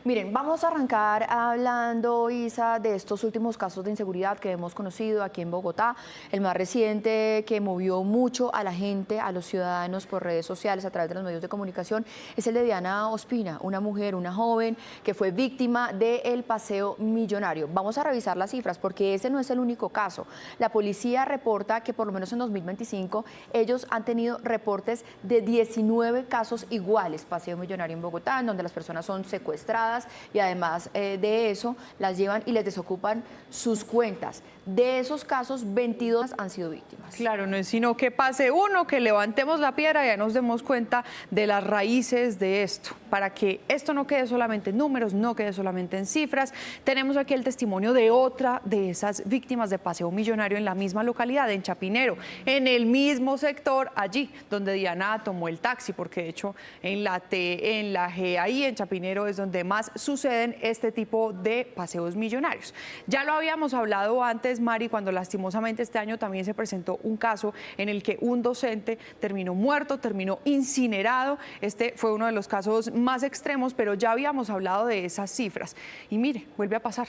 Miren, vamos a arrancar hablando, Isa, de estos últimos casos de inseguridad que hemos conocido aquí en Bogotá. El más reciente que movió mucho a la gente, a los ciudadanos por redes sociales, a través de los medios de comunicación, es el de Diana Ospina, una mujer, una joven que fue víctima del paseo millonario. Vamos a revisar las cifras porque ese no es el único caso. La policía reporta que por lo menos en 2025 ellos han tenido reportes de 19 casos iguales, paseo millonario en Bogotá, en donde las personas son secuestradas y además de eso las llevan y les desocupan sus cuentas. De esos casos, 22 han sido víctimas. Claro, no es sino que pase uno, que levantemos la piedra y ya nos demos cuenta de las raíces de esto, para que esto no quede solamente en números, no quede solamente en cifras. Tenemos aquí el testimonio de otra de esas víctimas de paseo millonario en la misma localidad, en Chapinero, en el mismo sector, allí donde Diana tomó el taxi, porque de hecho en la T, en la G, ahí en Chapinero es donde más suceden este tipo de paseos millonarios. Ya lo habíamos hablado antes, Mari, cuando lastimosamente este año también se presentó un caso en el que un docente terminó muerto, terminó incinerado. Este fue uno de los casos más extremos, pero ya habíamos hablado de esas cifras. Y mire, vuelve a pasar.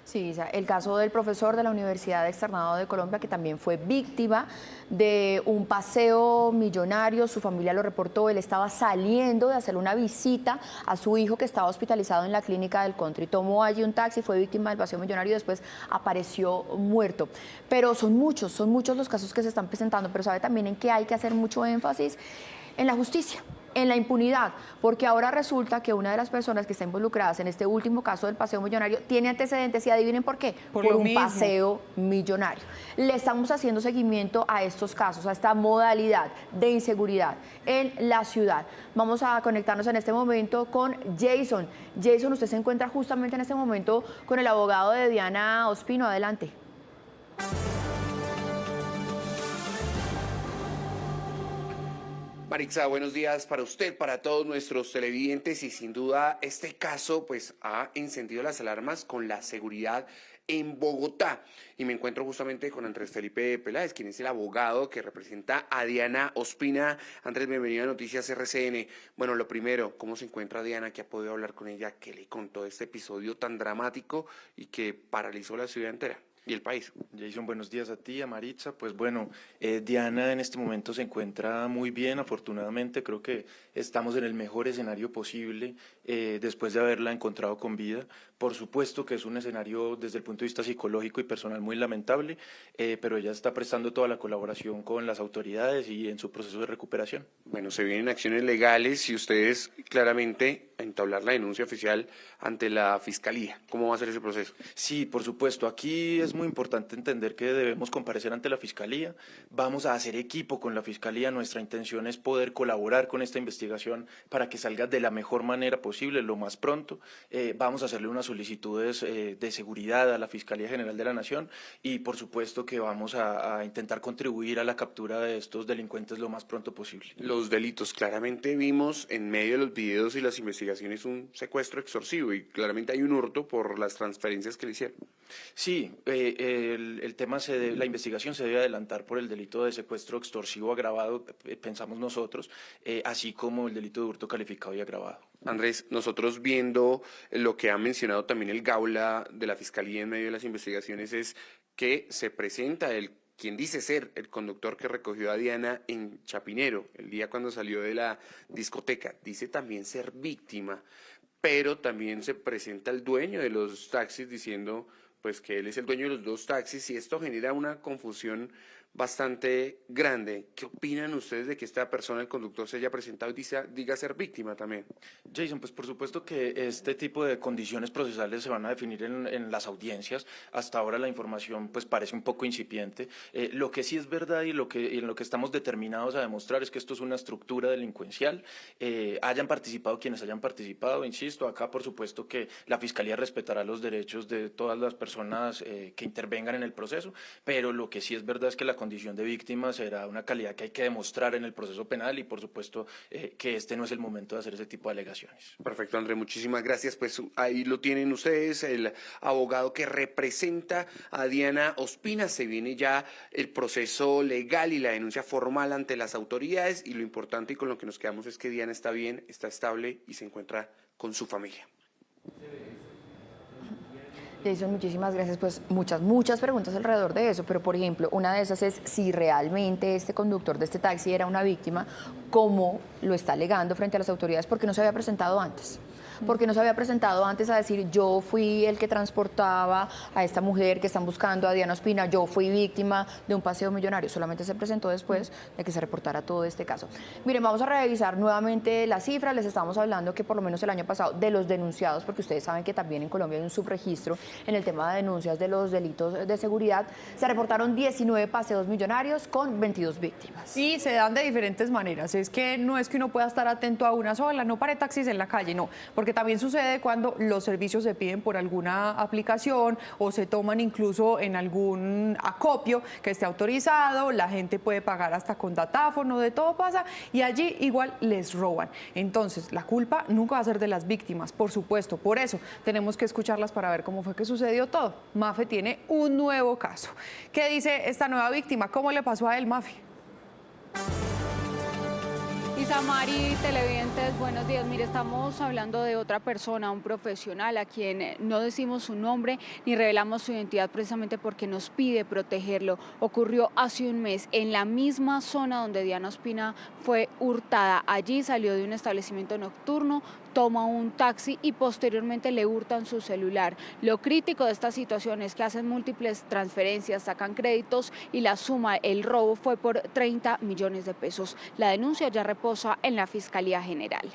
Sí, Isa, el caso del profesor de la Universidad Externado de Colombia, que también fue víctima de un paseo millonario, su familia lo reportó, él estaba saliendo de hacer una visita a su hijo que estaba hospitalizado en la clínica del Country, tomó allí un taxi, fue víctima del paseo millonario y después apareció muerto. Pero son muchos los casos que se están presentando, pero sabe también en que hay que hacer mucho énfasis en la justicia, en la impunidad, porque ahora resulta que una de las personas que está involucradas en este último caso del paseo millonario tiene antecedentes y adivinen por qué, por un mismo paseo millonario. Le estamos haciendo seguimiento a estos casos, a esta modalidad de inseguridad en la ciudad. Vamos a conectarnos en este momento con Jason. Jason, usted se encuentra justamente en este momento con el abogado de Diana Ospino. Adelante. Marixa, buenos días para usted, para todos nuestros televidentes y sin duda este caso pues ha encendido las alarmas con la seguridad en Bogotá y me encuentro justamente con Andrés Felipe Peláez, quien es el abogado que representa a Diana Ospina. Andrés, bienvenido a Noticias RCN. Bueno, lo primero, ¿cómo se encuentra Diana? ¿Qué ha podido hablar con ella? ¿Qué le contó este episodio tan dramático y que paralizó la ciudad entera y el país? Jason, buenos días a ti, a Maritza. Pues bueno, Diana en este momento se encuentra muy bien, afortunadamente. Creo que estamos en el mejor escenario posible después de haberla encontrado con vida. Por supuesto que es un escenario desde el punto de vista psicológico y personal muy lamentable, pero ella está prestando toda la colaboración con las autoridades y en su proceso de recuperación. Bueno, se vienen acciones legales y ustedes claramente entablar la denuncia oficial ante la Fiscalía. ¿Cómo va a ser ese proceso? Sí, por supuesto. Aquí es muy importante entender que debemos comparecer ante la Fiscalía. Vamos a hacer equipo con la Fiscalía. Nuestra intención es poder colaborar con esta investigación para que salga de la mejor manera posible, lo más pronto. Vamos a hacerle unas solicitudes de seguridad a la Fiscalía General de la Nación y por supuesto que vamos a intentar contribuir a la captura de estos delincuentes lo más pronto posible. Los delitos, claramente vimos en medio de los videos y las investigaciones un secuestro extorsivo y claramente hay un hurto por las transferencias que le hicieron. Sí, el tema, la investigación se debe adelantar por el delito de secuestro extorsivo agravado, pensamos nosotros, así como el delito de hurto calificado y agravado. Andrés, nosotros viendo lo que ha mencionado también el Gaula de la Fiscalía en medio de las investigaciones es que se presenta quien dice ser el conductor que recogió a Diana en Chapinero, el día cuando salió de la discoteca, dice también ser víctima, pero también se presenta el dueño de los taxis diciendo pues que él es el dueño de los dos taxis y esto genera una confusión bastante grande. ¿Qué opinan ustedes de que esta persona, el conductor, se haya presentado y diga ser víctima también? Jason, pues por supuesto que este tipo de condiciones procesales se van a definir en las audiencias. Hasta ahora la información pues parece un poco incipiente. Lo que sí es verdad y en lo que estamos determinados a demostrar es que esto es una estructura delincuencial. Hayan participado quienes hayan participado, insisto, acá por supuesto que la Fiscalía respetará los derechos de todas las personas que intervengan en el proceso, pero lo que sí es verdad es que la condición de víctima será una calidad que hay que demostrar en el proceso penal y por supuesto que este no es el momento de hacer ese tipo de alegaciones. Perfecto, André, muchísimas gracias. Pues ahí lo tienen ustedes, el abogado que representa a Diana Ospina. Se viene ya el proceso legal y la denuncia formal ante las autoridades y lo importante y con lo que nos quedamos es que Diana está bien, está estable y se encuentra con su familia. Jason, muchísimas gracias. Pues muchas preguntas alrededor de eso, pero por ejemplo, una de esas es si realmente este conductor de este taxi era una víctima, como lo está alegando frente a las autoridades, porque no se había presentado antes. Porque no se había presentado antes a decir yo fui el que transportaba a esta mujer que están buscando, a Diana Ospina, yo fui víctima de un paseo millonario. Solamente se presentó después de que se reportara todo este caso. Miren, vamos a revisar nuevamente las cifras. Les estamos hablando que por lo menos el año pasado de los denunciados, porque ustedes saben que también en Colombia hay un subregistro en el tema de denuncias de los delitos de seguridad, se reportaron 19 paseos millonarios con 22 víctimas. Y se dan de diferentes maneras. Es que no es que uno pueda estar atento a una sola, no pare taxis en la calle, no, porque también sucede cuando los servicios se piden por alguna aplicación o se toman incluso en algún acopio que esté autorizado, la gente puede pagar hasta con datáfono, de todo pasa, y allí igual les roban. Entonces, la culpa nunca va a ser de las víctimas, por supuesto, por eso tenemos que escucharlas para ver cómo fue que sucedió todo. Mafe tiene un nuevo caso. ¿Qué dice esta nueva víctima? ¿Cómo le pasó a él, Mafe? Isamari, televidentes, buenos días. Mire, estamos hablando de otra persona, un profesional a quien no decimos su nombre ni revelamos su identidad precisamente porque nos pide protegerlo. Ocurrió hace un mes en la misma zona donde Diana Ospina fue hurtada. Allí salió de un establecimiento nocturno, toma un taxi y posteriormente le hurtan su celular. Lo crítico de esta situación es que hacen múltiples transferencias, sacan créditos y la suma, el robo fue por 30 millones de pesos. La denuncia ya reposa en la Fiscalía General.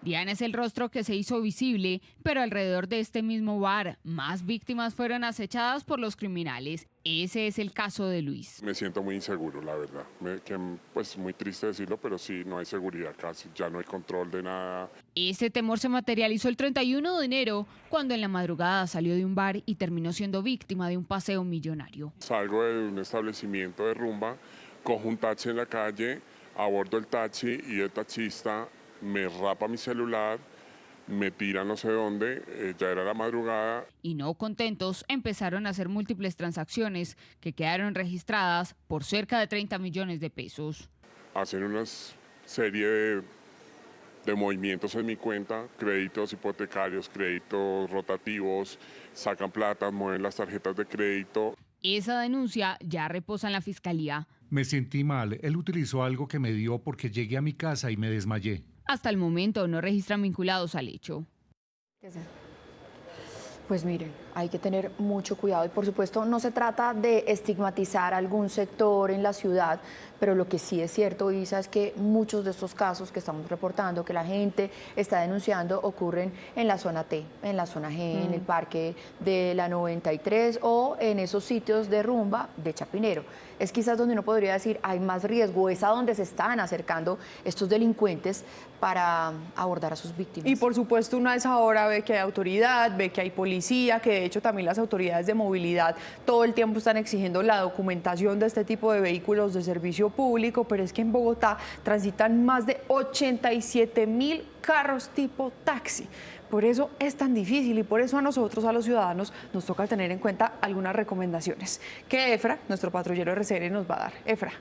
Diana es el rostro que se hizo visible, pero alrededor de este mismo bar, más víctimas fueron acechadas por los criminales. Ese es el caso de Luis. Me siento muy inseguro, la verdad. Pues muy triste decirlo, pero sí, no hay seguridad casi, ya no hay control de nada. Ese temor se materializó el 31 de enero, cuando en la madrugada salió de un bar y terminó siendo víctima de un paseo millonario. Salgo de un establecimiento de rumba, cojo un taxi en la calle, abordo el taxi y el taxista me rapa mi celular, me tira no sé dónde, ya era la madrugada. Y no contentos, empezaron a hacer múltiples transacciones que quedaron registradas por cerca de 30 millones de pesos. Hacen una serie de movimientos en mi cuenta, créditos hipotecarios, créditos rotativos, sacan plata, mueven las tarjetas de crédito. Esa denuncia ya reposa en la Fiscalía. Me sentí mal, él utilizó algo que me dio porque llegué a mi casa y me desmayé. Hasta el momento no registran vinculados al hecho. Pues miren, hay que tener mucho cuidado y por supuesto no se trata de estigmatizar algún sector en la ciudad, pero lo que sí es cierto, Isa, es que muchos de estos casos que estamos reportando, que la gente está denunciando, ocurren en la zona T, en la zona G, en el parque de la 93 o en esos sitios de rumba de Chapinero. Es quizás donde uno podría decir hay más riesgo, es a donde se están acercando estos delincuentes para abordar a sus víctimas. Y por supuesto uno a esa hora ve que hay autoridad, ve que hay policía, que de hecho también las autoridades de movilidad todo el tiempo están exigiendo la documentación de este tipo de vehículos de servicio público, pero es que en Bogotá transitan más de 87.000 carros tipo taxi. Por eso es tan difícil y por eso a nosotros, a los ciudadanos, nos toca tener en cuenta algunas recomendaciones que Efra, nuestro patrullero RCN, nos va a dar. Efra.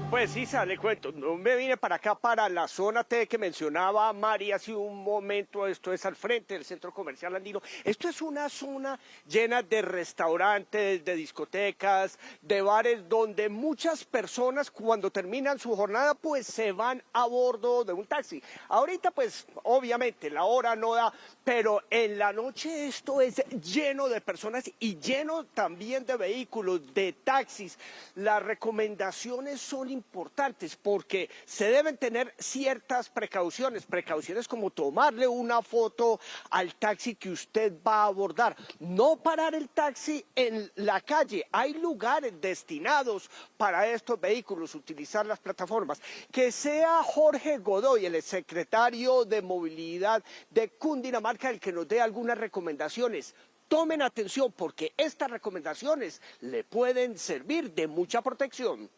Pues sí, le cuento, no me vine para acá, para la zona T que mencionaba Mari hace un momento. Esto es al frente del Centro Comercial Andino. Esto es una zona llena de restaurantes, de discotecas, de bares, donde muchas personas cuando terminan su jornada pues se van a bordo de un taxi. Ahorita pues obviamente la hora no da, pero en la noche esto es lleno de personas y lleno también de vehículos, de taxis. Las recomendaciones son importantes porque se deben tener ciertas precauciones como tomarle una foto al taxi que usted va a abordar, no parar el taxi en la calle, hay lugares destinados para estos vehículos, utilizar las plataformas. Que sea Jorge Godoy, el secretario de Movilidad de Cundinamarca, el que nos dé algunas recomendaciones. Tomen atención porque estas recomendaciones le pueden servir de mucha protección.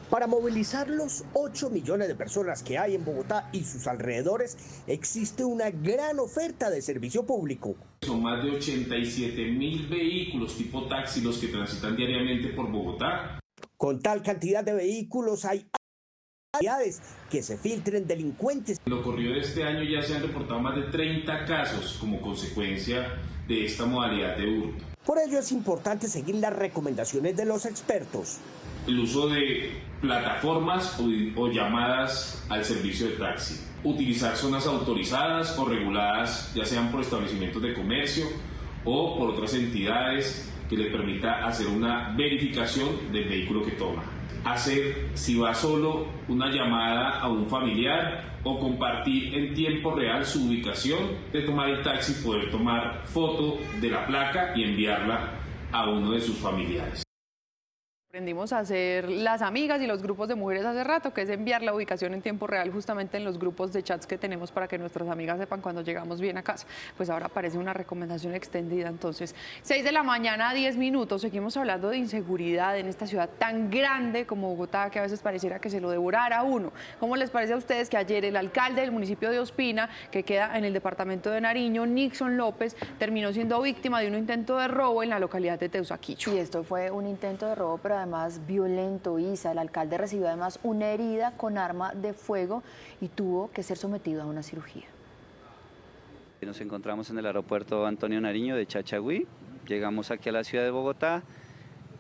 Para movilizar los 8 millones de personas que hay en Bogotá y sus alrededores, existe una gran oferta de servicio público. Son más de 87.000 vehículos tipo taxi los que transitan diariamente por Bogotá. Con tal cantidad de vehículos hay que se filtren delincuentes. En lo corrido de este año ya se han reportado más de 30 casos como consecuencia de esta modalidad de hurto. Por ello es importante seguir las recomendaciones de los expertos. El uso de plataformas o llamadas al servicio de taxi. Utilizar zonas autorizadas o reguladas, ya sean por establecimientos de comercio o por otras entidades que le permita hacer una verificación del vehículo que toma. Hacer, si va solo, una llamada a un familiar o compartir en tiempo real su ubicación de tomar el taxi, poder tomar foto de la placa y enviarla a uno de sus familiares. Aprendimos a hacer las amigas y los grupos de mujeres hace rato, que es enviar la ubicación en tiempo real justamente en los grupos de chats que tenemos para que nuestras amigas sepan cuando llegamos bien a casa. Pues ahora aparece una recomendación extendida. Entonces, 6 de la mañana, 10 minutos, seguimos hablando de inseguridad en esta ciudad tan grande como Bogotá, que a veces pareciera que se lo devorara a uno. ¿Cómo les parece a ustedes que ayer el alcalde del municipio de Ospina, que queda en el departamento de Nariño, Nixon López, terminó siendo víctima de un intento de robo en la localidad de Teusaquillo? Y esto fue un intento de robo, pero además violento, Isa. El alcalde recibió además una herida con arma de fuego y tuvo que ser sometido a una cirugía. Nos encontramos en el aeropuerto Antonio Nariño de Chachagüí. Llegamos aquí a la ciudad de Bogotá.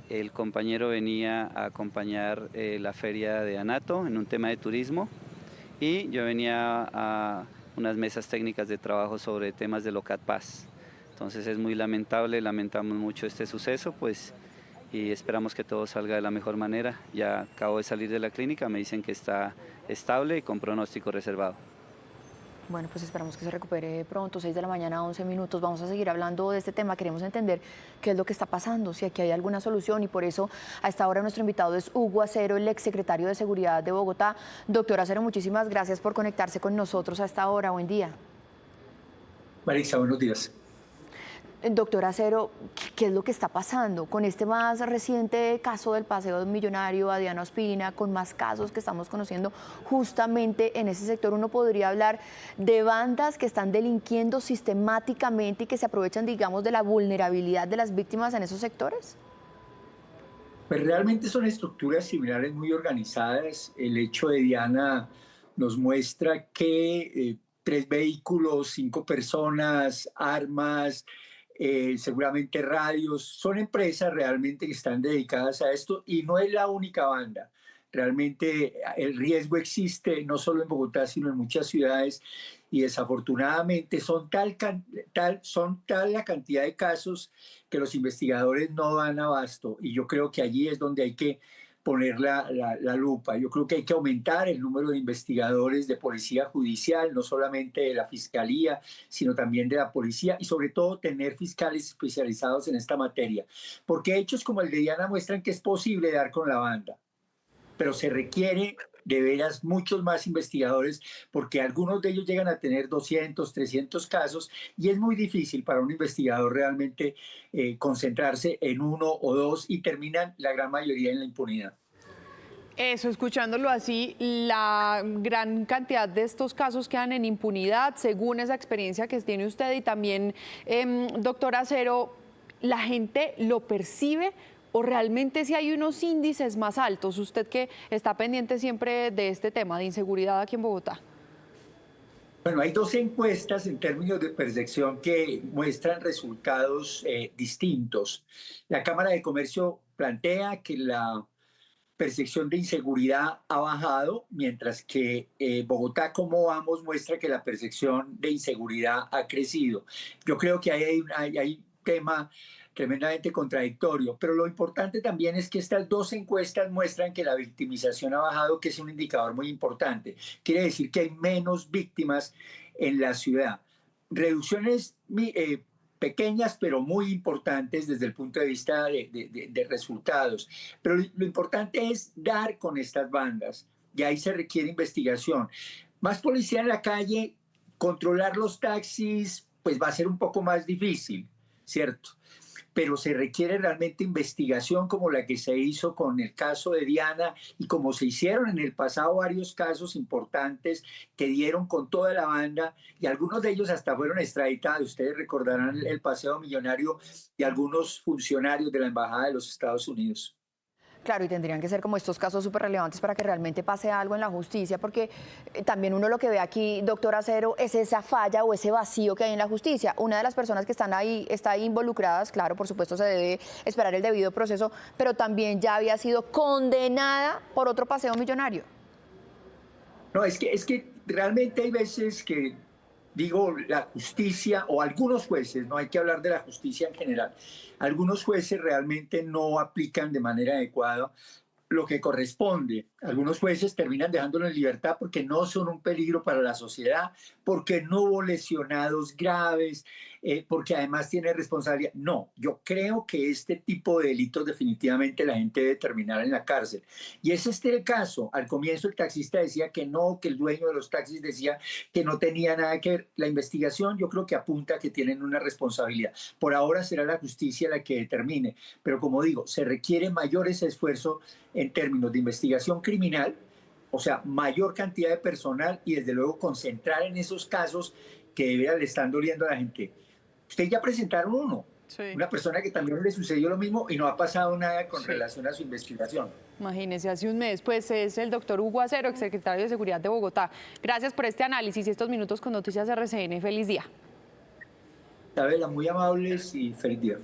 El compañero venía a acompañar la feria de Anato en un tema de turismo y yo venía a unas mesas técnicas de trabajo sobre temas de Locat Paz. Entonces es muy lamentable, lamentamos mucho este suceso, pues, y esperamos que todo salga de la mejor manera. Ya acabo de salir de la clínica, me dicen que está estable y con pronóstico reservado. Bueno, pues esperamos que se recupere pronto, 6 de la mañana, 11 minutos. Vamos a seguir hablando de este tema. Queremos entender qué es lo que está pasando, si aquí hay alguna solución, y por eso a esta hora nuestro invitado es Hugo Acero, el exsecretario de Seguridad de Bogotá. Doctor Acero, muchísimas gracias por conectarse con nosotros a esta hora. Buen día. Marisa, buenos días. Doctor Acero, ¿qué es lo que está pasando con este más reciente caso del paseo millonario a Diana Ospina, con más casos que estamos conociendo justamente en ese sector? Uno podría hablar de bandas que están delinquiendo sistemáticamente y que se aprovechan, digamos, de la vulnerabilidad de las víctimas en esos sectores. Pues realmente son estructuras similares muy organizadas. El hecho de Diana nos muestra que 3 vehículos, 5 personas, armas, seguramente radios, son empresas realmente que están dedicadas a esto y no es la única banda. Realmente el riesgo existe no solo en Bogotá, sino en muchas ciudades, y desafortunadamente son tal la cantidad de casos que los investigadores no dan abasto, y yo creo que allí es donde hay que poner la lupa. Yo creo que hay que aumentar el número de investigadores de policía judicial, no solamente de la fiscalía, sino también de la policía, y sobre todo tener fiscales especializados en esta materia, porque hechos como el de Diana muestran que es posible dar con la banda, pero se requiere de veras muchos más investigadores, porque algunos de ellos llegan a tener 200, 300 casos, y es muy difícil para un investigador realmente concentrarse en 1 o 2, y terminan la gran mayoría en la impunidad. Eso, escuchándolo así, la gran cantidad de estos casos quedan en impunidad, según esa experiencia que tiene usted. Y también, doctor Acero, ¿la gente lo percibe o realmente si hay unos índices más altos? Usted que está pendiente siempre de este tema de inseguridad aquí en Bogotá. Bueno, hay 2 encuestas en términos de percepción que muestran resultados distintos. La Cámara de Comercio plantea que la percepción de inseguridad ha bajado, mientras que Bogotá, como vamos, muestra que la percepción de inseguridad ha crecido. Yo creo que hay un tema tremendamente contradictorio, pero lo importante también es que estas 2 encuestas muestran que la victimización ha bajado, que es un indicador muy importante. Quiere decir que hay menos víctimas en la ciudad. Reducciones pequeñas, pero muy importantes desde el punto de vista de resultados. Pero lo importante es dar con estas bandas, y ahí se requiere investigación. Más policía en la calle, controlar los taxis, pues va a ser un poco más difícil, ¿cierto? Pero se requiere realmente investigación, como la que se hizo con el caso de Diana y como se hicieron en el pasado varios casos importantes que dieron con toda la banda, y algunos de ellos hasta fueron extraditados. Ustedes recordarán el paseo millonario y algunos funcionarios de la Embajada de los Estados Unidos. Claro, y tendrían que ser como estos casos súper relevantes para que realmente pase algo en la justicia, porque también uno lo que ve aquí, doctor Acero, es esa falla o ese vacío que hay en la justicia. Una de las personas que están ahí, está ahí involucradas, claro, por supuesto se debe esperar el debido proceso, pero también ya había sido condenada por otro paseo millonario. No, es que realmente hay veces que, digo, la justicia o algunos jueces, no hay que hablar de la justicia en general, algunos jueces realmente no aplican de manera adecuada lo que corresponde. Algunos jueces terminan dejándolo en libertad porque no son un peligro para la sociedad, porque no hubo lesionados graves, porque además tiene responsabilidad. No, yo creo que este tipo de delitos definitivamente la gente debe terminar en la cárcel. Y ese es el caso. Al comienzo el taxista decía que no, que el dueño de los taxis decía que no tenía nada que ver. La investigación yo creo que apunta a que tienen una responsabilidad. Por ahora será la justicia la que determine, pero como digo, se requiere mayores esfuerzos en términos de investigación criminal, o sea, mayor cantidad de personal y desde luego concentrar en esos casos que de verdad le están doliendo a la gente. Ustedes ya presentaron uno, una persona que también le sucedió lo mismo y no ha pasado nada con relación a su investigación. Imagínese, hace un mes, pues es el doctor Hugo Acero, exsecretario de Seguridad de Bogotá. Gracias por este análisis y estos minutos con Noticias RCN. Feliz día. Isabela, muy amables y feliz día.